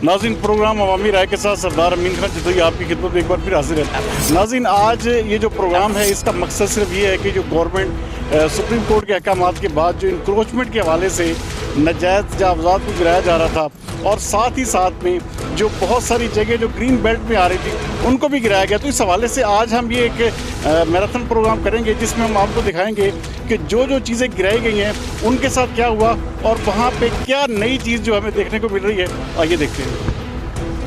नाज़रीन, प्रोग्राम अवामी राय के साथ सरदार अमीन खान जदोई आपकी खिदमत में एक बार फिर हाजिर है। नाज़रीन, आज ये जो प्रोग्राम है इसका मकसद सिर्फ ये है कि जो गवर्नमेंट सुप्रीम कोर्ट के अहकामात के बाद जो इंक्रोचमेंट के हवाले से नाजायज़ जायदाद को गिराया जा रहा था और साथ ही साथ में जो बहुत सारी जगह जो ग्रीन बेल्ट में आ रही थी उनको भी गिराया गया। तो इस हवाले से आज हम ये एक मैराथन प्रोग्राम करेंगे जिसमें हम आपको दिखाएंगे कि जो जो चीज़ें गिराई गई हैं उनके साथ क्या हुआ और वहाँ पे क्या नई चीज़ जो हमें देखने को मिल रही है। आइए देखते हैं।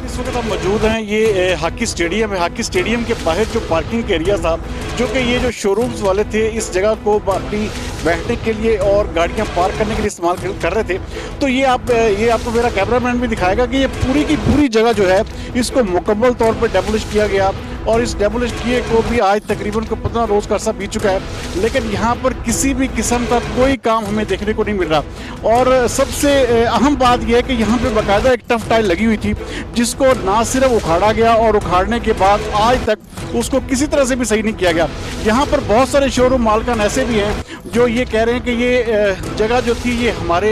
इस वक्त हम मौजूद हैं, ये हॉकी स्टेडियम है। हॉकी स्टेडियम के बाहर जो पार्किंग एरिया था, जो कि ये जो शोरूम्स वाले थे इस जगह को अपनी बैठने के लिए और गाड़ियां पार्क करने के लिए इस्तेमाल कर रहे थे। तो ये आपको मेरा कैमरामैन भी दिखाएगा कि ये पूरी की पूरी जगह जो है इसको मुकम्मल तौर पर डेमोलिश किया गया और इस डेमोलिश किए को भी आज तकरीबन को 15 रोज़ का अर्सा बीत चुका है, लेकिन यहाँ पर किसी भी किस्म का कोई काम हमें देखने को नहीं मिल रहा। और सबसे अहम बात यह है कि यहाँ पे बाकायदा एक टफ टाइल लगी हुई थी जिसको ना सिर्फ उखाड़ा गया और उखाड़ने के बाद आज तक उसको किसी तरह से भी सही नहीं किया गया। यहाँ पर बहुत सारे शोरूम मालिकान ऐसे भी हैं जो ये कह रहे हैं कि ये जगह जो थी ये हमारे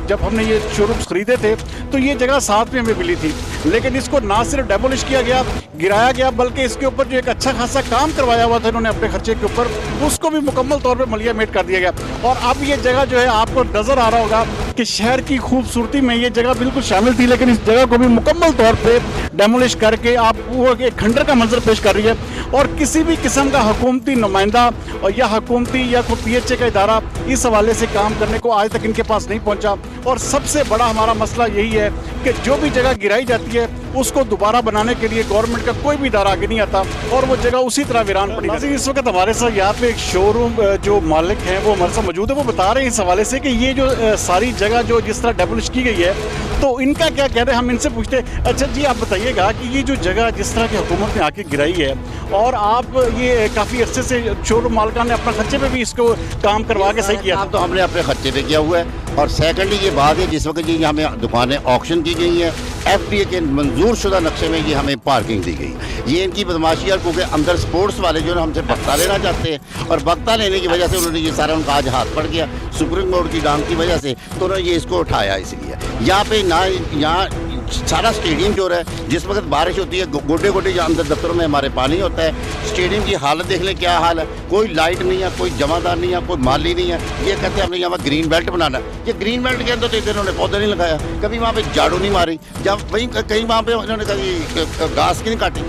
जब हमने ये शोरूम्स खरीदे थे तो ये जगह साथ में हमें मिली थी, लेकिन इसको ना सिर्फ डेमोलिश किया गया, गिराया गया, बल्कि इसके ऊपर जो एक अच्छा खासा काम करवाया हुआ था इन्होंने अपने खर्चे के ऊपर, उसको भी मुकम्मल तौर पे मलिया मेट कर दिया गया। और अब ये जगह जो है आपको नज़र आ रहा होगा कि शहर की खूबसूरती में ये जगह बिल्कुल शामिल थी, लेकिन इस जगह को भी मुकम्मल तौर पे डेमोलिश करके आप वो एक खंडर का मंजर पेश कर रही है। और किसी भी किस्म का हुकूमती नुमाइंदा और या हुकूमती या कोई PHA का इदारा इस हवाले से काम करने को आज तक इनके पास नहीं पहुंचा। और सबसे बड़ा हमारा मसला यही है कि जो भी जगह गिराई जाती है उसको दोबारा बनाने के लिए गवर्नमेंट का कोई भी इदारा आगे नहीं आता और वो जगह उसी तरह वीरान पड़ी है। इस वक्त हमारे साथ यहाँ पे एक शोरूम जो मालिक हैं वो हमारे साथ मौजूद है। वो बता रहे हैं इस हवाले से कि ये जो सारी जगह जो जिस तरह डेमोलिश की गई है तो इनका क्या कहते हैं, हम इनसे पूछते हैं। अच्छा जी, आप बताइएगा कि ये जो जगह जिस तरह की हुकूमत ने आके गिराई है और आप ये काफ़ी अर्से से शोरूम मालिकान ने अपना खर्चे पे भी इसको काम करवा के सही किया। तो हमने अपने खर्चे पे किया हुआ है। और सेकेंडली ये बात है जिस वक्त जी हमें दुकानें ऑक्शन की गई हैं, FDA के मंजूर शुदा नक्शे में ये हमें पार्किंग दी गई। ये इनकी बदमाशी है क्योंकि अंदर स्पोर्ट्स वाले जो है हमसे बख्ता लेना चाहते हैं और बख्ता लेने की वजह से उन्होंने ये सारा उनका आज हाथ पड़ गया सुप्रीम कोर्ट की डांग की वजह से, तो उन्होंने ये इसको उठाया। इसलिए यहाँ पे ना यहाँ सारा स्टेडियम जो है जिस वक्त बारिश होती है गोडे गोडे यहाँ अंदर दफ्तरों में हमारे पानी होता है। स्टेडियम की हालत देख लें क्या हाल है, कोई लाइट नहीं है, कोई जमादार नहीं है, कोई माली नहीं है। ये कहते हैं हमने यहाँ ग्रीन बेल्ट बनाना, ये ग्रीन बेल्ट के अंदर तो इन्होंने पौधे नहीं लगाया, कभी वहाँ पे झाड़ू नहीं मारी, जब वहीं कहीं वहाँ पे उन्होंने कभी घास की नहीं काटी।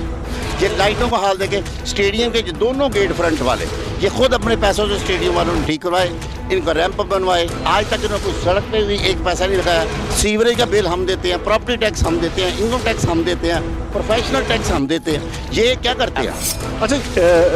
ये लाइटों का हाल देखें, स्टेडियम के दोनों गेट फ्रंट वाले ये खुद अपने पैसों से स्टेडियम वालों ने ठीक करवाए, इनका रैंप बनवाए। आज तक इन्होंने कुछ सड़क पे भी एक पैसा नहीं लगाया। सीवरेज का बिल हम देते हैं, प्रॉपर्टी टैक्स हम देते हैं, इनकम टैक्स हम देते हैं, प्रोफेशनल टैक्स हम देते हैं। ये क्या करते हैं? अच्छा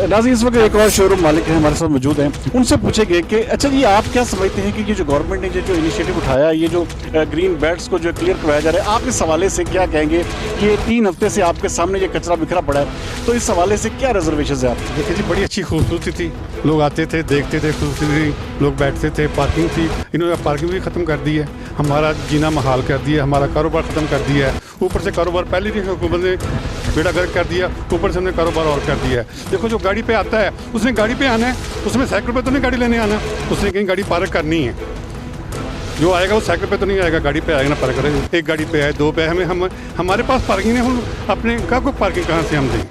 नाज़रीन, इस वक्त एक और शोरूम मालिक है हमारे साथ मौजूद हैं, उनसे पूछेंगे कि अच्छा जी, आप क्या समझते हैं कि ये जो गवर्नमेंट ने जो इनिशिएटिव उठाया, ये जो ग्रीन बेल्ट्स को जो क्लियर करवाया जा रहा है, आप इस हवाले से क्या कहेंगे? ये 3 हफ्ते से आपके सामने ये कचरा बिखरा पड़ा है, तो इस हवाले से क्या रिजर्वेशन है आप? देखिए जी, बड़ी अच्छी खूबसूरती थी, लोग आते थे, देखते थे, खूबसूरती, लोग बैठते थे, पार्किंग थी। इन्होंने पार्किंग भी ख़त्म कर दी है, हमारा जीना महाल कर दिया, हमारा कारोबार ख़त्म कर दिया है। ऊपर से कारोबार पहले भी हुकूमत ने बेड़ा गर्क कर दिया, ऊपर से हमने कारोबार और कर दिया है। देखो, जो गाड़ी पे आता है उसने गाड़ी पे आना है, उसमें साइकिल पे तो नहीं गाड़ी लेने आना, उसने कहीं गाड़ी पार्क करनी है। जो आएगा वो साइकिल पे तो नहीं आएगा, गाड़ी पे आएगा ना पार्क करेगा। एक गाड़ी पे है, 2 पे है, हमारे पास पार्किंग है, हम अपने का कोई पार्किंग कहाँ से हम दें?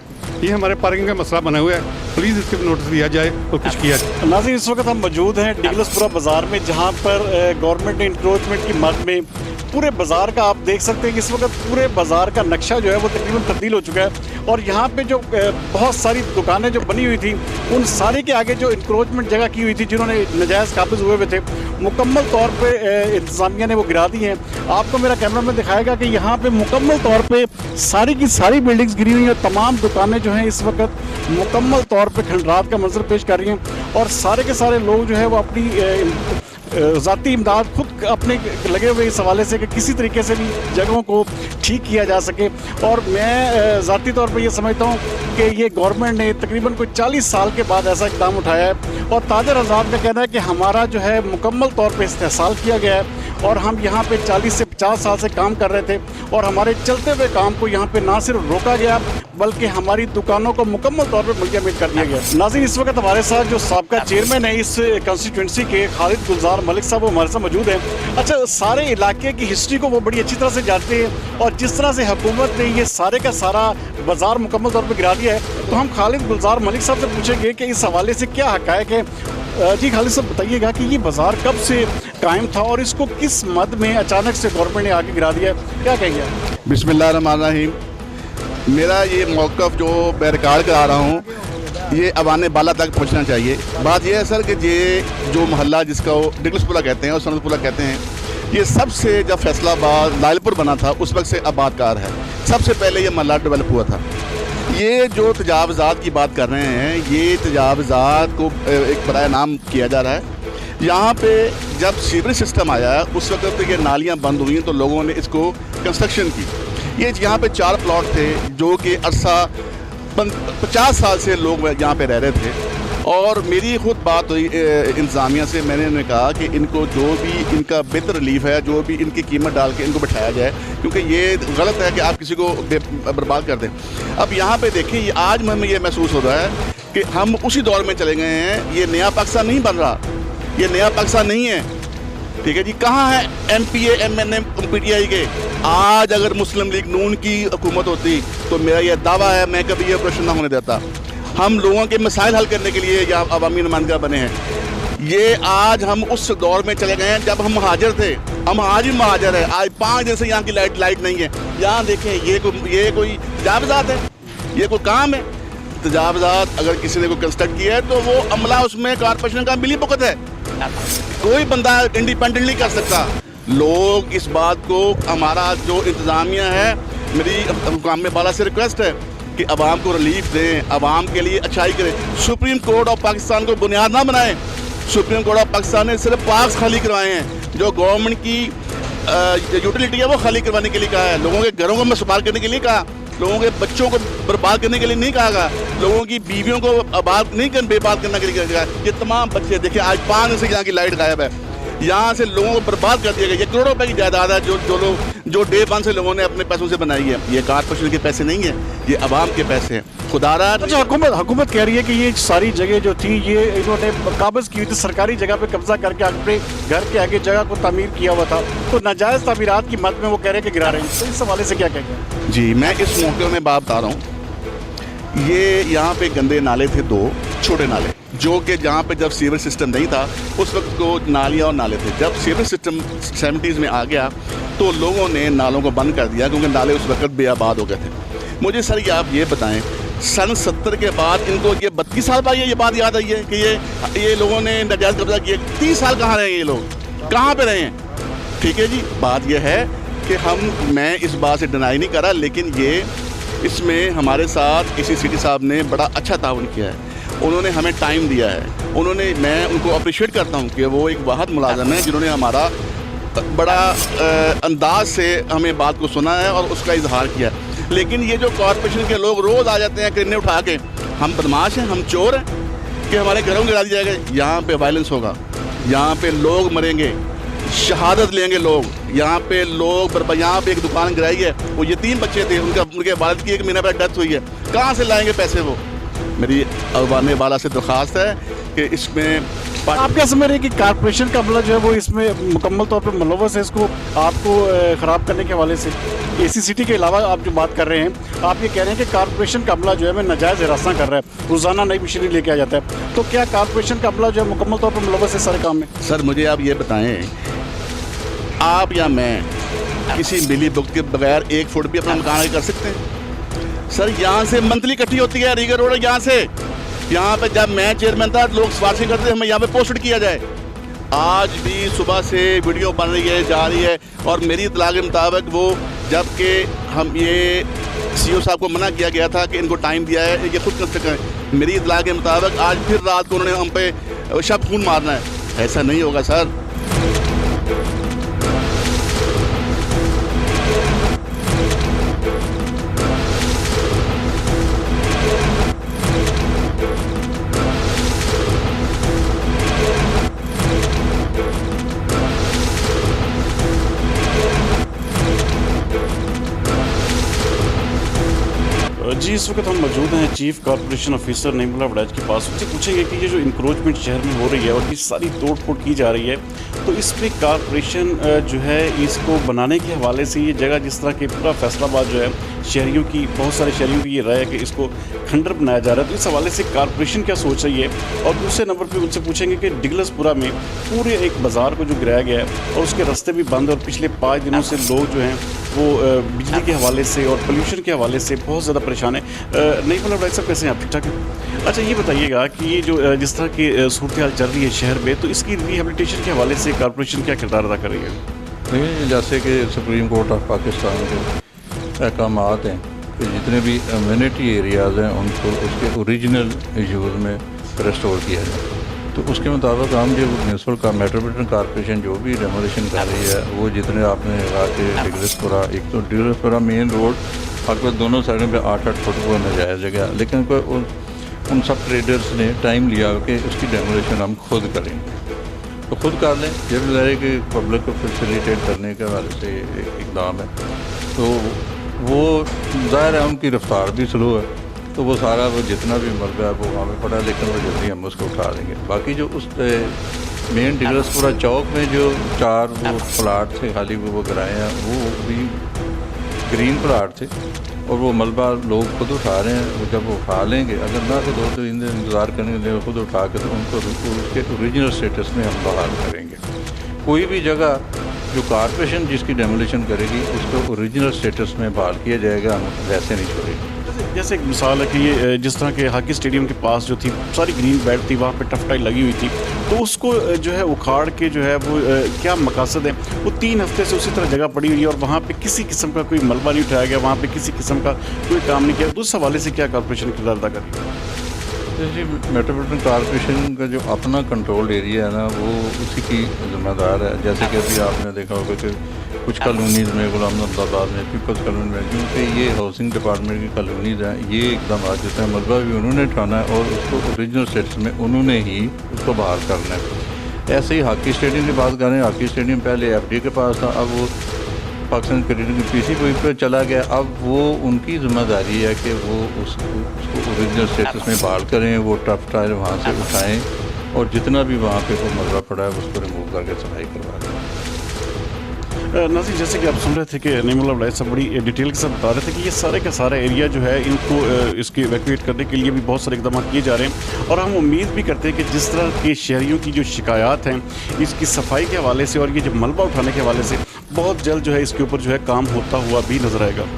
ये हमारे पार्किंग का मसला बना हुआ है, प्लीज़ इसके पर नोटिस दिया जाए और कुछ किया जाए। नाज़रीन, इस वक्त हम मौजूद हैं डिगलसपुरा बाज़ार में, जहाँ पर गवर्नमेंट ने इंक्रोचमेंट की मद में पूरे बाज़ार का आप देख सकते हैं कि इस वक्त पूरे बाज़ार का नक्शा जो है वो तकरीबन तब्दील हो चुका है। और यहाँ पे जो बहुत सारी दुकानें जो बनी हुई थी उन सारे के आगे जो इंक्रोचमेंट जगह की हुई थी, जिन्होंने नजायज़ काबिज हुए हुए थे, मुकम्मल तौर पे इंतज़ामिया ने वो गिरा दी हैं। आपको मेरा कैमरा में दिखाएगा कि यहाँ पे मुकम्मल तौर पे सारी की सारी बिल्डिंग्स गिरी हुई हैं, तमाम दुकानें जो हैं इस वक्त मुकम्मल तौर पे खंडरात का मंजर पेश कर रही हैं। और सारे के सारे लोग जो है वो अपनी ज़ाती इमदाद खुद अपने लगे हुए इस हवाले से कि किसी तरीके से भी जगहों को ठीक किया जा सके। और मैं ज़ाती तौर पर यह समझता हूँ कि ये गवर्नमेंट ने तकरीबन कोई 40 साल के बाद ऐसा इक़दाम उठाया है। और ताजर आज़ाद का कहना है कि हमारा जो है मुकम्मल तौर पर इस्तेहसाल किया गया है और हम यहाँ पे 40 से 50 साल से काम कर रहे थे और हमारे चलते हुए काम को यहाँ पे ना सिर्फ रोका गया बल्कि हमारी दुकानों को मुकम्मल तौर पर मुलतवी कर दिया गया। नाज़रीन, इस वक्त हमारे साथ जो साबका चेयरमैन है इस कंस्टिट्यूंसी के, खालिद गुलजार मलिक साहब, वो हमारे साथ मौजूद हैं। अच्छा, सारे इलाके की हिस्ट्री को वो बड़ी अच्छी तरह से जानते हैं और जिस तरह से हुकूमत ने ये सारे का सारा बाजार मुकम्मल तौर पर गिरा दिया है, तो हम खालिद गुलजार मलिक साहब से पूछेंगे कि इस हवाले से क्या हक़ाइक़ है। जी खालिद साहब, बताइएगा कि ये बाज़ार कब से कायम था और इसको किस मद में अचानक से गवर्नमेंट ने आगे गिरा दिया है, क्या कहेंगे? बिस्मिल्लाहिर्रहमानिर्रहीम। मेरा ये मौक़िफ़ जो मैं रिकॉर्ड करा रहा हूँ, ये अवाने बाला तक पहुँचना चाहिए। बात यह है सर कि ये जो मोहल्ला जिसका वो डिगलसपुरा कहते हैं और सनतपुरा कहते हैं, ये सबसे जब फैसलाबाद लालपुर बना था उस वक्त से आबादकार है। सबसे पहले ये मोहल्ला डेवलप हुआ था। ये जो तजावज़ात की बात कर रहे हैं, ये तजावज़ात को एक बराए नाम किया जा रहा है। यहाँ पे जब सीवरेज सिस्टम आया उस वक्त ये नालियाँ बंद हुई तो लोगों ने इसको कंस्ट्रक्शन की। ये यहाँ पे 4 प्लॉट थे जो कि अरसा 50 साल से लोग यहाँ पे रह रहे थे और मेरी खुद बात हुई इंतज़ामिया से। मैंने उन्हें कहा कि इनको जो भी इनका बेहतर रिलीफ है, जो भी इनकी कीमत डाल के इनको बैठाया जाए, क्योंकि ये गलत है कि आप किसी को बर्बाद कर दें। अब यहाँ पे देखिए, ये आज हमें ये महसूस हो रहा है कि हम उसी दौर में चले गए हैं। ये नया पाकिस्तान नहीं बन रहा, ये नया पाकिस्तान नहीं है, ठीक है जी। कहाँ है MPA MNM PTI के? आज अगर मुस्लिम लीग नून की हुकूमत होती तो मेरा यह दावा है मैं कभी ये ऑपरेशन ना होने देता। हम लोगों के मसाइल हल करने के लिए यहाँ अवामी नुमाइंदा बने हैं। ये आज हम उस दौर में चले गए हैं जब हम महाजर थे। हम आज ही महाजर है। आज 5 दिन से यहाँ की लाइट नहीं है। यहाँ देखें, ये कोई तजावज़ात है, ये कोई काम है? तजावज़ात अगर किसी ने कोई कंस्ट्रक्ट किया है तो वो अमला उसमें कॉर्पोरेशन का मिली भुगत है। कोई बंदा इंडिपेंडेंट नहीं कर सकता। लोग इस बात को, हमारा जो इंतज़ामिया है, मेरी हुकाम बाला से रिक्वेस्ट है कि अवाम को रिलीफ दें, अवाम के लिए अच्छाई करें। सुप्रीम कोर्ट ऑफ पाकिस्तान को बुनियाद ना बनाएं। सुप्रीम कोर्ट ऑफ पाकिस्तान ने सिर्फ पार्क्स खाली करवाए हैं। जो गवर्नमेंट की यूटिलिटी है वो खाली करवाने के लिए कहा है। लोगों के घरों को मसबार करने के लिए कहा, लोगों के बच्चों को बर्बाद करने के लिए नहीं कहा, लोगों की बीवियों को आबाद नहीं बेबाद करने के लिए कहा। ये तमाम बच्चे देखिए, आज 5 दिन से यहाँ की लाइट गायब है। यहाँ से लोगों को बर्बाद कर दिया गया। ये करोड़ों रुपए की जायदाद है जो डे 1 से लोगों ने अपने पैसों से बनाई है। ये कॉर्पोरेशन के पैसे नहीं है, ये अवाम के पैसे हैं। खुदारा अच्छा, हुकूमत कह रही है कि ये सारी जगह जो थी ये इन्होंने काबज़ की हुई थी, सरकारी जगह पे कब्जा करके अपने घर के आगे जगह को तामीर किया हुआ था, तो नाजायज़ तामीरात की मद में वो कह रहे हैं कि गिरा रहे हैं। तो इस हवाले से क्या कहेंगे? जी, मैं इस मौके में बात बता रहा हूँ। ये यहाँ पे गंदे नाले थे, 2 छोटे नाले, जो कि जहाँ पे जब सीवरेज सिस्टम नहीं था उस वक्त को नालियाँ और नाले थे। जब सीवरेज सिस्टम 70s में आ गया तो लोगों ने नालों को बंद कर दिया क्योंकि नाले उस वक्त बेआबाद हो गए थे। मुझे सर ये आप ये बताएं, सन 70 के बाद इनको ये 32 साल बाद ये बात याद आई है कि ये लोगों ने नाजायज़ कब्जा किया। 30 साल कहाँ रहे हैं ये लोग, कहाँ पे रहे हैं? ठीक है जी, बात यह है कि मैं इस बात से डिनाई नहीं कर रहा, लेकिन इसमें हमारे साथ AC सिटी साहब ने बड़ा अच्छा ताउन किया है। उन्होंने हमें टाइम दिया है। मैं उनको अप्रिशिएट करता हूँ कि वो एक वाहद मुलाज़म है जिन्होंने हमारा बड़ा अंदाज से हमें बात को सुना है और उसका इजहार किया है। लेकिन ये जो कॉर्पोरेशन के लोग रोज़ आ जाते हैं क्रेनें उठा के, हम बदमाश हैं, हम चोर हैं कि हमारे घरों में गिरा दिया जाएगा। यहाँ पे वायलेंस होगा, यहाँ पे लोग मरेंगे, शहादत लेंगे लोग। यहाँ पे यहाँ पे एक दुकान गिराई है, वो यतीम बच्चे थे, उनके वालिद की 1 महीना पहले डेथ हुई है। कहाँ से लाएंगे पैसे वो? मेरी अवाने वाला से दरख्वास्त है कि इसमें आप क्या समझ रहे हैं कि कॉर्पोरेशन का अमला जो है वो इसमें मुकम्मल तौर पर मुलव्वस है इसको आपको ख़राब करने के हवाले से? AC सिटी के अलावा आप जो बात कर रहे हैं, आप ये कह रहे हैं कि कॉर्पोरेशन का अमला जो है मैं नाजायज़ हिरासत कर रहा है, रोज़ाना नई मशीनरी लेके आ जाता है, तो क्या कॉर्पोरेशन का अमला जो है मुकम्मल तौर पर मुलव्वस है सारे काम में? सर मुझे आप ये बताएँ, आप या मैं किसी मिली भुगत के बगैर 1 फुट भी अपना मकान कर सकते हैं? सर यहाँ से मंथली इकट्ठी होती है रीगर रोड, यहाँ पे जब मैं चेयरमैन था लोग सिफारिशें करते थे हमें यहाँ पे पोस्टेड किया जाए। आज भी सुबह से वीडियो बन रही है, जा रही है, और मेरी इत्तला के मुताबिक वो जबकि हम ये CO साहब को मना किया गया था कि इनको टाइम दिया है ये खुद कंस्ट्रक्ट करें, मेरी इत्तला के मुताबिक आज फिर रात को उन्होंने हम पे शब खून मारना है। ऐसा नहीं होगा सर। जी, इस वक्त हम मौजूद हैं chief corporation officer Naimullah Waraich के पास। उनसे पूछेंगे कि ये जो इंक्रोचमेंट शहर में हो रही है और ये सारी तोड़ फोड़ की जा रही है, तो इस पे कॉर्पोरेशन जो है इसको बनाने के हवाले से ये जगह जिस तरह के पूरा फैसलाबाद जो है शहरियों की, बहुत सारे शहरियों की ये राय है कि इसको खंडर बनाया जा रहा है, तो इस हवाले से कॉर्पोरेशन क्या सोच रही है। और दूसरे नंबर पर उनसे पूछेंगे कि डिगलसपुरा में पूरे एक बाज़ार को जो गिराया गया है और उसके रास्ते भी बंद, और पिछले 5 दिनों से लोग जो हैं वो बिजली के हवाले से और पोल्यूशन के हवाले से बहुत ज़्यादा परेशान है। नईमुल्लाह वड़ैच साहब, कैसे हैं आप? ठीक ठाक हैं? अच्छा, ये बताइएगा कि ये जो जिस तरह की सूरत हाल चल रही है शहर में, तो इसकी रिहेबिलिटेशन के हवाले से कॉर्पोरेशन क्या किरदार अदा कर रही है? नहीं, जैसे कि सुप्रीम कोर्ट ऑफ पाकिस्तान के अहकाम हैं कि जितने भी अम्यूनिटी एरियाज़ हैं उनको उसके ओरिजिनल यूज़ में रिस्टोर किया जाए। तो उसके मुताबिक हम जो म्यूनसिपल का मेट्रोपॉलिटन कॉर्पोरेशन जो भी डेमोलिशन कर रही है, वो जितने आपने कहा कि डिगलसपुरा, एक तो डिगलसपुरा मेन रोड आपके दोनों साइडों पे 8-8 फुट को नजायज़ जगह, लेकिन उन सब ट्रेडर्स ने टाइम लिया कि उसकी डेमोलिशन हम खुद करेंगे, तो खुद कर लें। ये भी ज़ाहिर है कि पब्लिक को फैसिलिटेट करने के हवाले से एक इकदाम है, तो वो ज़ाहिर है उनकी रफ्तार भी स्लो है, तो वो सारा वो जितना भी मलबा है वो वहाँ पे पड़ा, लेकिन वो जल्दी हम उसको उठा देंगे। बाकी जो उस मेन डिगलसपुरा चौक में जो 4 वो प्लाट थे खाली वो गिराए हैं, वो भी ग्रीन प्लाट थे और वो मलबा लोग खुद उठा रहे हैं। वो जब वो उठा लेंगे, अगर ना तो 2-3 दिन इंतज़ार करेंगे, खुद उठा के तो उनको उसके ओरिजिनल स्टेटस में हम बहाल करेंगे। कोई भी जगह जो कॉर्पोरेशन जिसकी डेमोलिशन करेगी उसको ओरिजिनल स्टेटस में बहाल किया जाएगा, हम वैसे नहीं छोड़ेंगे। जैसे एक मिसाल है कि ये जिस तरह के हॉकी स्टेडियम के पास जो थी सारी ग्रीन बेल्ट थी, वहाँ पे टफ टाइल लगी हुई थी, तो उसको जो है उखाड़ के जो है वो क्या मकासद है, वो 3 हफ्ते से उसी तरह जगह पड़ी हुई है और वहाँ पे किसी किस्म का कोई मलबा नहीं उठाया गया, वहाँ पे किसी किस्म का कोई काम नहीं किया। तो उस हवाले से क्या कॉर्पोरेशन किरदार अदा कर रही है? जी, मेट्रोपॉलिटन कॉर्पोरेशन का जो अपना कंट्रोल्ड एरिया है ना, वो उसी की जिम्मेदार है। जैसे कि अभी आपने देखा होगा कि कुछ कॉलोनीज़ में, गुलामबाद में, पीपल्स कॉलोनी में, क्योंकि ये हाउसिंग डिपार्टमेंट की कॉलोनीज़ हैं, ये एकदम आ जाते हैं, मलबा भी उन्होंने उठाना है और उसको ओरिजिनल स्टेटस में उन्होंने ही उसको बहाल करना है। ऐसे ही हॉकी स्टेडियम की बात करें, हॉकी स्टेडियम पहले FD के पास था, अब वो पाकिस्तान क्रिकेट की PCB पर चला गया। अब वो उनकी जिम्मेदारी है कि वो उसको ओरिजिनल स्टेटस में बहाल करें, वो टफ टायर वहाँ से उठाएँ और जितना भी वहाँ पे कोई मलबा पड़ा है उसको रिमूव करके सफाई करवा दें। नाज़रीन, जैसे कि आप सुन रहे थे कि नईमुल्लाह वड़ैच साहब बड़ी डिटेल के साथ बता रहे थे कि ये सारे का सारा एरिया जो है इनको इसके इवैक्यूएट करने के लिए भी बहुत सारे इकदाम किए जा रहे हैं और हम उम्मीद भी करते हैं कि जिस तरह के शहरियों की जो शिकायत हैं इसकी सफाई के हवाले से और ये जो मलबा उठाने के हवाले से बहुत जल्द जो है इसके ऊपर जो है काम होता हुआ भी नज़र आएगा।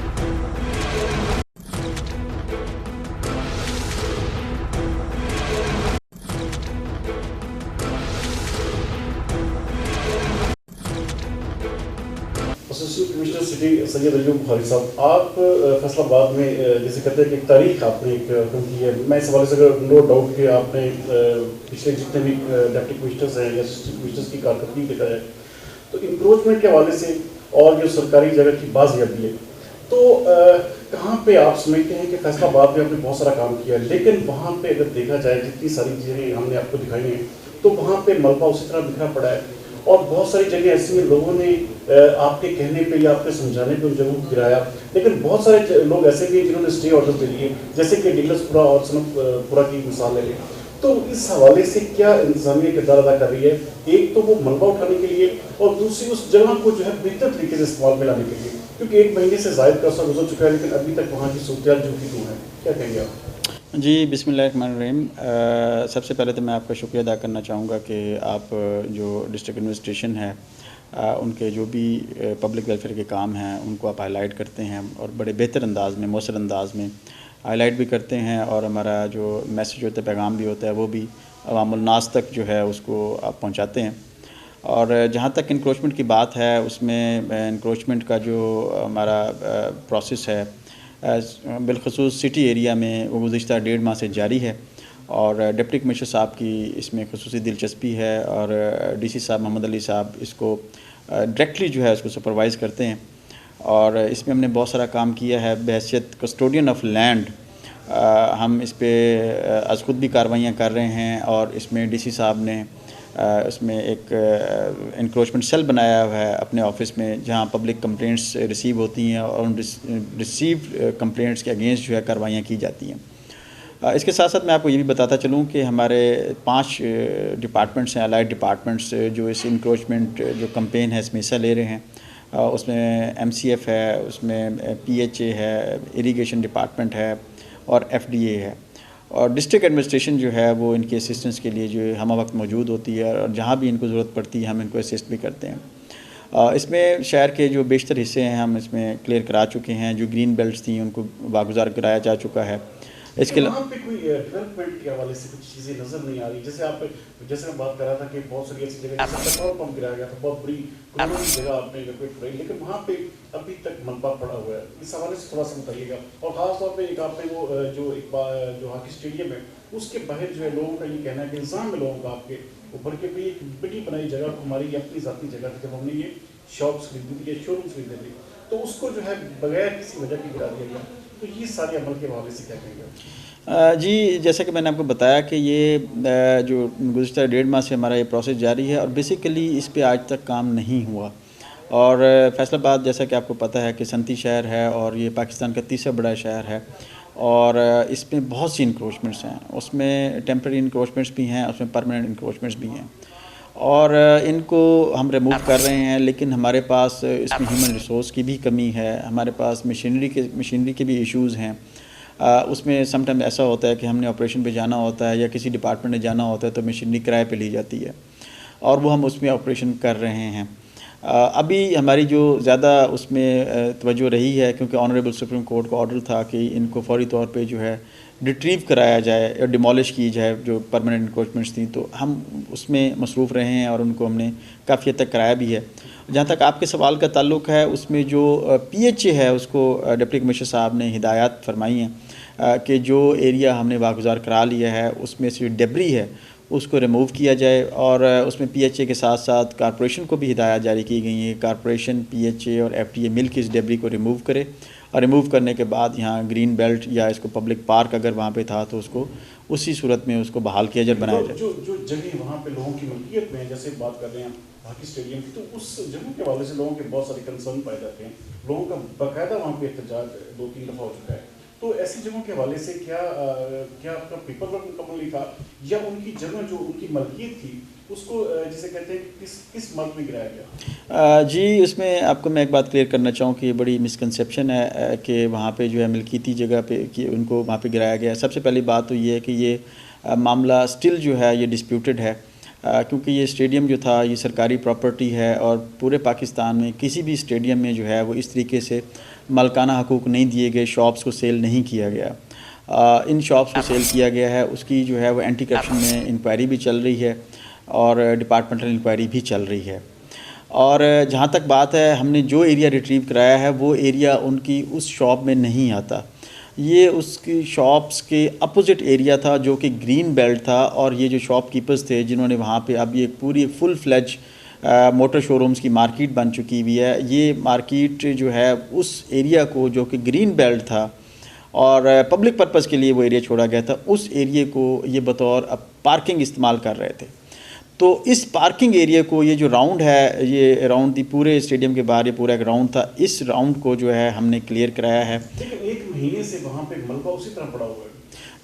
Assistant commissioner city Syed Ayub Bukhari साहब, आप फैसलाबाद में जैसे कहते हैं कि एक तारीख आपने एक की है, मैं इस हवाले से अगर नो डाउट कि आपने पिछले जितने भी डिप्टी कमिश्नर्स हैं या असिस्टेंट कमिश्नर्स की कारकर्दगी देखा है, तो इंक्रोचमेंट के हवाले से और जो सरकारी जगह की बाज़याबी है, तो कहाँ पे आप समझते हैं कि फैसलाबाद में आपने बहुत सारा काम किया, लेकिन वहाँ पे अगर देखा जाए जितनी सारी चीज़ें हमने आपको दिखाई हैं, तो वहाँ पे मलबा उसी तरह बिखरा पड़ा है और बहुत सारी जगह ऐसी हैं लोगों ने आपके कहने पे या आपके समझाने पे उन जगहों को गिराया, लेकिन बहुत सारे लोग ऐसे भी हैं जिन्होंने स्टे ऑर्डर दे दिए, जैसे कि डिगलसपुरा और सनतपुरा की मिसाल है। तो इस हवाले से क्या इंतजामिया किरदार अदा कर रही है, एक तो वो मलबा उठाने के लिए और दूसरी उस जगह को जो है बेहतर तरीके से इस्तेमाल में लाने के लिए, क्योंकि 1 महीने से ज़ायद का अर्सा गुजर चुका है लेकिन अभी तक वहाँ की सूरत जो की है, क्या कहेंगे आप? जी, बिस्मिल्लाहिर्रहमानिर्रहीम। सबसे पहले तो मैं आपका शुक्रिया अदा करना चाहूँगा कि आप जो डिस्ट्रिक्ट एडमिनिस्ट्रेशन है उनके जो भी पब्लिक वेलफेयर के काम हैं उनको आप हाईलाइट करते हैं और बड़े बेहतर अंदाज़ में, मौसर अंदाज़ में हाईलाइट भी करते हैं और हमारा जो मैसेज होता है, पैगाम भी होता है, वो भी अवामुल नास तक जो है उसको आप पहुँचाते हैं। और जहाँ तक इंक्रोचमेंट की बात है, उसमें इंक्रोचमेंट का जो हमारा प्रोसेस है बिलखसूस सिटी एरिया में वो गुज़िश्ता 1.5 माह से जारी है और डिप्टी कमिश्नर साहब की इसमें खुसूसी दिलचस्पी है और DC साहब मोहम्मद अली साहब इसको डायरेक्टली जो है उसको सुपरवाइज़ करते हैं और इसमें हमने बहुत सारा काम किया है बहैसियत कस्टोडियन ऑफ लैंड। हम इस पर आज खुद भी कार्रवाइयाँ कर रहे हैं और इसमें DC साहब ने उसमें एक इंक्रोचमेंट सेल बनाया हुआ है अपने ऑफिस में, जहाँ पब्लिक कंप्लेंट्स रिसीव होती हैं और उन रिसीव कंप्लेंट्स के अगेंस्ट जो है कार्रवाइयाँ की जाती हैं। इसके साथ साथ मैं आपको ये भी बताता चलूँ कि हमारे 5 डिपार्टमेंट्स हैं, अलाइड डिपार्टमेंट्स, जो इस इंक्रोचमेंट जो कैंपेन है इसमें हिस्सा ले रहे हैं। उसमें MCF है, उसमें PHA है, इरिगेशन डिपार्टमेंट है और FDA है, और डिस्ट्रिक्ट एडमिनिस्ट्रेशन जो है वो इनकी असिस्टेंस के लिए जो है हम वक्त मौजूद होती है, और जहाँ भी इनको ज़रूरत पड़ती है हम इनको असिस्ट भी करते हैं। इसमें शहर के जो बेशतर हिस्से हैं हम इसमें क्लियर करा चुके हैं। जो ग्रीन बेल्ट्स थी उनको वागुजार कराया जा चुका है। इसके वहाँ पे कोई डेवलपमेंट के हवाले से कुछ चीज़ें नज़र नहीं आ रही। जैसे मैं बात कर रहा था कि बहुत सारी ऐसी जगह, जैसे पेट्रोल पंप गिराया गया था, बहुत बड़ी करोड़ों की जगह आपने इवेक्यूएट कराई, लेकिन वहाँ पे अभी तक मलबा पड़ा हुआ है। इस हवाले से थोड़ा सा बताइएगा। और ख़ास तौर पे एक आपने वो जो हॉकी स्टेडियम है उसके बाहर जो है लोगों का ये कहना है कि इंतजाम में लोगों का आपके ऊपर के भी एक बड़ी बनाई जगह हमारी अपनी ज़ाती जगह थी, जब हमने ये शॉप्स खरीदी थी या शोरूम्स खरीदे थे, तो उसको जो है बगैर किसी वजह के गिरा दिया गया। तो ये सारे अमल के हवाले से क्या कहेंगे? जी, जैसा कि मैंने आपको बताया कि ये जो गुज़िश्ता 1.5 माह से हमारा ये प्रोसेस जारी है और बेसिकली इस पे आज तक काम नहीं हुआ। और फैसलाबाद, जैसा कि आपको पता है कि सनती शहर है और ये पाकिस्तान का तीसरा बड़ा शहर है, और इसमें बहुत सी इंक्रोचमेंट्स हैं। उसमें टेम्परेरी इंक्रोचमेंट्स भी हैं, उसमें परमानेंट इंक्रोचमेंट्स भी हैं, और इनको हम रिमूव कर रहे हैं। लेकिन हमारे पास इसमें ह्यूमन रिसोर्स की भी कमी है, हमारे पास मशीनरी के भी इश्यूज़ हैं। उसमें समटाइम ऐसा होता है कि हमने ऑपरेशन पे जाना होता है या किसी डिपार्टमेंट में जाना होता है तो मशीनरी किराए पे ली जाती है, और वो हम उसमें ऑपरेशन कर रहे हैं। अभी हमारी जो ज़्यादा उसमें तवज्जो रही है, क्योंकि ऑनरेबल सुप्रीम कोर्ट का ऑर्डर था कि इनको फौरी तौर पे जो है रिट्रीव कराया जाए या डिमोलिश की जाए जो परमानेंट इंक्रोचमेंट्स थी, तो हम उसमें मसरूफ़ रहे हैं और उनको हमने काफ़ी हद तक कराया भी है। जहाँ तक आपके सवाल का ताल्लुक़ है, उसमें जो PHA है उसको डिप्टी कमिश्नर साहब ने हिदायत फरमाई हैं कि जो एरिया हमने वागुजार करा लिया है उसमें से जो डेब्री है उसको रिमूव किया जाए, और उसमें PHA के साथ साथ कॉरपोरेशन को भी हिदायत जारी की गई है। कॉरपोरेशन, PHA और FDA मिल के इस डेब्री को रिमूव करे, और रिमूव करने के बाद यहाँ ग्रीन बेल्ट या इसको पब्लिक पार्क अगर वहाँ पे था तो उसको उसी सूरत में उसको बहाल किया जाए, बनाया जाए। जो जगह वहाँ पे लोगों की मलकियत में है, जैसे बात कर रहे हैं हॉकी स्टेडियम की, तो उस जगह के हवाले से लोगों के बहुत सारे कंसर्न पाए जाते हैं। लोगों का बाकायदा वहाँ पे एहतजाज 2-3 दफ़ा हो चुका है। तो ऐसी जगहों के हवाले से क्या आपका पेपर वर्क मुकम्मल नहीं था, या उनकी जगह जो उनकी मलकियत थी उसको जिसे कहते हैं किस मर्द में गिराया गया? जी, उसमें आपको मैं एक बात क्लियर करना चाहूँ कि ये बड़ी मिसकंसेप्शन है कि वहाँ पे जो है मिल्कियती जगह पे कि उनको वहाँ पे गिराया गया। सबसे पहली बात तो ये है कि ये मामला स्टिल जो है ये डिस्प्यूटेड है, क्योंकि ये स्टेडियम जो था ये सरकारी प्रॉपर्टी है, और पूरे पाकिस्तान में किसी भी स्टेडियम में जो है वो इस तरीके से मालकाना हकूक़ नहीं दिए गए, शॉप्स को सेल नहीं किया गया। इन शॉप्स को सेल किया गया है, उसकी जो है वो एंटी करप्शन में इंक्वायरी भी चल रही है और डिपार्टमेंटल इंक्वायरी भी चल रही है। और जहाँ तक बात है, हमने जो एरिया रिट्रीव कराया है वो एरिया उनकी उस शॉप में नहीं आता, ये उसकी शॉप्स के अपोजिट एरिया था जो कि ग्रीन बेल्ट था। और ये जो शॉपकीपर्स थे जिन्होंने वहाँ पे अब ये पूरी फुल फ्लेज मोटर शोरूम्स की मार्केट बन चुकी हुई है, ये मार्केट जो है उस एरिया को जो कि ग्रीन बेल्ट था और पब्लिक पर्पज़ के लिए वो एरिया छोड़ा गया था, उस एरिया को ये बतौर अब पार्किंग इस्तेमाल कर रहे थे। तो इस पार्किंग एरिया को, ये जो राउंड है, ये राउंड थी पूरे स्टेडियम के बाहर, ये पूरा एक राउंड था, इस राउंड को जो है हमने क्लियर कराया है। लेकिन 1 महीने से वहाँ पे मलबा उसी तरह पड़ा हुआ है।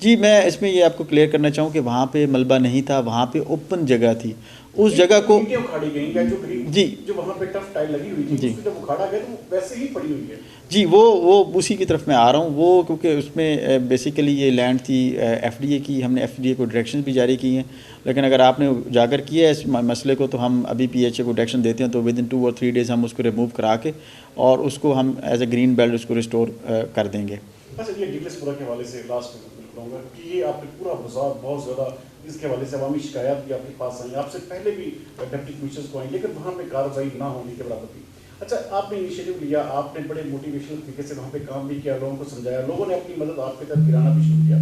जी, मैं इसमें ये आपको क्लियर करना चाहूँ कि वहाँ पे मलबा नहीं था, वहाँ पे ओपन जगह थी। उस जगह को उखाड़ी गई या जो वहाँ पे टफ टाइल लगी हुई थी उसको जब उखाड़ा गया तो वैसे ही पड़ी हुई है। जी, वो उसी की तरफ मैं आ रहा हूँ। वो क्योंकि उसमें बेसिकली ये लैंड थी FDA की, हमने FDA को डायरेक्शन भी जारी की हैं, लेकिन अगर आपने उजागर किया है इस मसले को तो हम अभी PHA को डायरेक्शन देते हैं तो विद इन 2 और 3 डेज़ हम उसको रिमूव करा के और उसको हम एज ए ग्रीन बेल्ट उसको रिस्टोर कर देंगे। अच्छा, ये डिग्लसपुरा के हवाले से लास्ट में कहूँगा कि ये आपने पूरा बाजार बहुत ज़्यादा इसके हवाले से अवामी शिकायत भी आपके पास आई, आपसे पहले भी डिप्टी कमिश्नर को आई, लेकिन वहाँ पे कार्रवाई ना होने के बराबर थी। अच्छा, आपने इनिशिएटिव लिया, आपने बड़े मोटिवेशनल तरीके से वहाँ पे काम भी किया, लोगों को समझाया, लोगों ने अपनी मदद आपकी तरफ गिराना भी शुरू किया,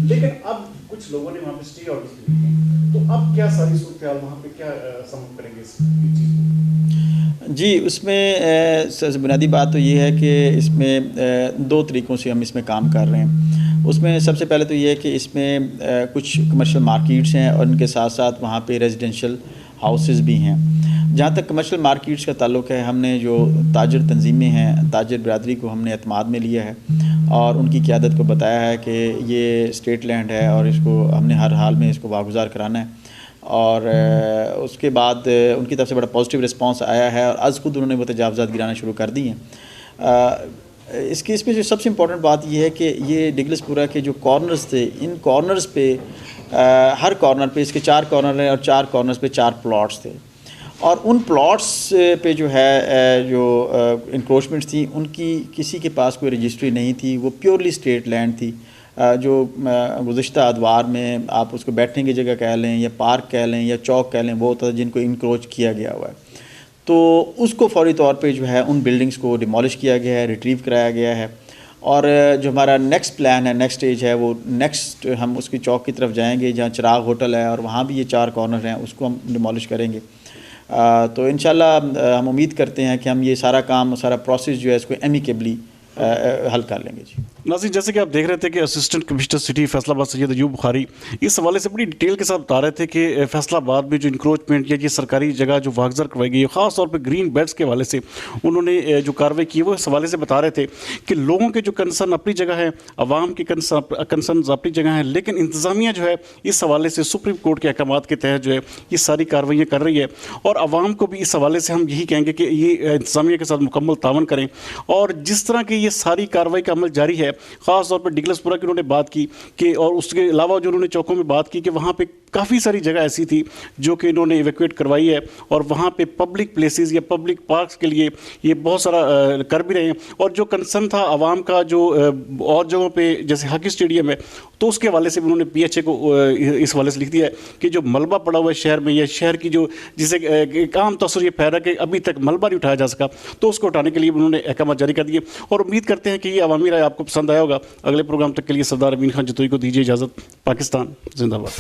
लेकिन अब कुछ लोगों ने वहाँ पे स्टे ऑर्डर्स भी दिए, तो अब क्या सारी सूरत हाल वहाँ पे क्या संभव करेंगे इस चीज़ को? जी, उसमें सबसे बुनियादी बात तो ये है कि इसमें 2 तरीक़ों से हम इसमें काम कर रहे हैं। उसमें सबसे पहले तो ये है कि इसमें कुछ कमर्शियल मार्केट्स हैं और इनके साथ साथ वहाँ पे रेजिडेंशियल हाउसेस भी हैं। जहाँ तक कमर्शियल मार्केट्स का ताल्लुक़ है, हमने जो ताजर तंजीमें हैं, ताजर बिरादरी को हमने एतमाद में लिया है और उनकी क़यादत को बताया है कि ये स्टेट लैंड है और इसको हमने हर हाल में इसको वागुज़ार कराना है। और उसके बाद उनकी तरफ से बड़ा पॉजिटिव रिस्पांस आया है और आज खुद उन्होंने वो तजावज़ात गिराना शुरू कर दी हैं। इस केस में जो सबसे इम्पॉर्टेंट बात ये है कि ये डगलसपुरा के जो कॉर्नर्स थे, इन कॉर्नर्स पे हर कॉर्नर पे, इसके 4 कॉर्नर हैं और 4 कॉर्नर्स पे 4 प्लॉट्स थे और उन प्लॉट्स पे जो है जो इंक्रोचमेंट्स थी उनकी किसी के पास कोई रजिस्ट्री नहीं थी, वो प्योरली स्टेट लैंड थी। जो गुज़िश्ता अदवार में आप उसको बैठने की जगह कह लें या पार्क कह लें या चौक कह लें, वो होता है जिनको इंक्रोच किया गया हुआ है। तो उसको फौरी तौर पे जो है उन बिल्डिंग्स को डिमोलिश किया गया है, रिट्रीव कराया गया है। और जो हमारा नेक्स्ट प्लान है, नेक्स्ट स्टेज है, वो नेक्स्ट हम उसकी चौक की तरफ जाएंगे जहाँ चिराग होटल है और वहाँ भी ये 4 कॉर्नर हैं, उसको हम डिमोलिश करेंगे। तो इंशाल्लाह हम उम्मीद करते हैं कि हम ये सारा काम, सारा प्रोसेस जो है इसको एमिकेबली हल कर लेंगे जी। नाज़रीन, जैसे कि आप देख रहे थे कि assistant commissioner city Faisalabad Syed Ayub Bukhari इस हवाले से बड़ी डिटेल के साथ बता रहे थे कि फैसलाबाद में जो इंक्रोचमेंट या ये सरकारी जगह जो वागज़र करवाई गई है, ख़ास तौर पे ग्रीन बेल्ट्स के हवाले से उन्होंने जो कार्रवाई की वो इस हवाले से बता रहे थे कि लोगों के जो कंसर्न अपनी जगह है, अवाम के कंसर्न अपनी जगह है, लेकिन इंतज़ामिया जो है इस हवाले से सुप्रीम कोर्ट के अहकाम के तहत जो है ये सारी कार्रवाइयाँ कर रही है। और अवाम को भी इस हवाले से हम यही कहेंगे कि ये इंतज़ामिया के साथ मुकम्मल तावन करें और जिस तरह की ये सारी कार्रवाई का अमल जारी है, ख़ास तौर पर डगलसपुरा की उन्होंने बात की कि, और उसके अलावा जो उन्होंने चौकों में बात की कि वहाँ पे काफ़ी सारी जगह ऐसी थी जो कि इन्होंने इवैक्यूएट करवाई है और वहाँ पे पब्लिक प्लेसेस या पब्लिक पार्क्स के लिए ये बहुत सारा कर भी रहे हैं। और जो कंसर्न था आवाम का जो और जगहों पे जैसे हॉकी स्टेडियम है, तो उसके हवाले से भी उन्होंने PHA को इस हवाले से लिख दिया है कि जो मलबा पड़ा हुआ है शहर में या शहर की जो जिसे एक आम तस्वीर ये फैला कि अभी तक मलबा नहीं उठाया जा सका, तो उसको उठाने के लिए उन्होंने अहकाम जारी कर दिए। और उम्मीद करते हैं कि ये अवामी राय आपको पसंद आया होगा। अगले प्रोग्राम तक के लिए सरदार अमीन खान जतोई को दीजिए इजाज़त। पाकिस्तान जिंदाबाद।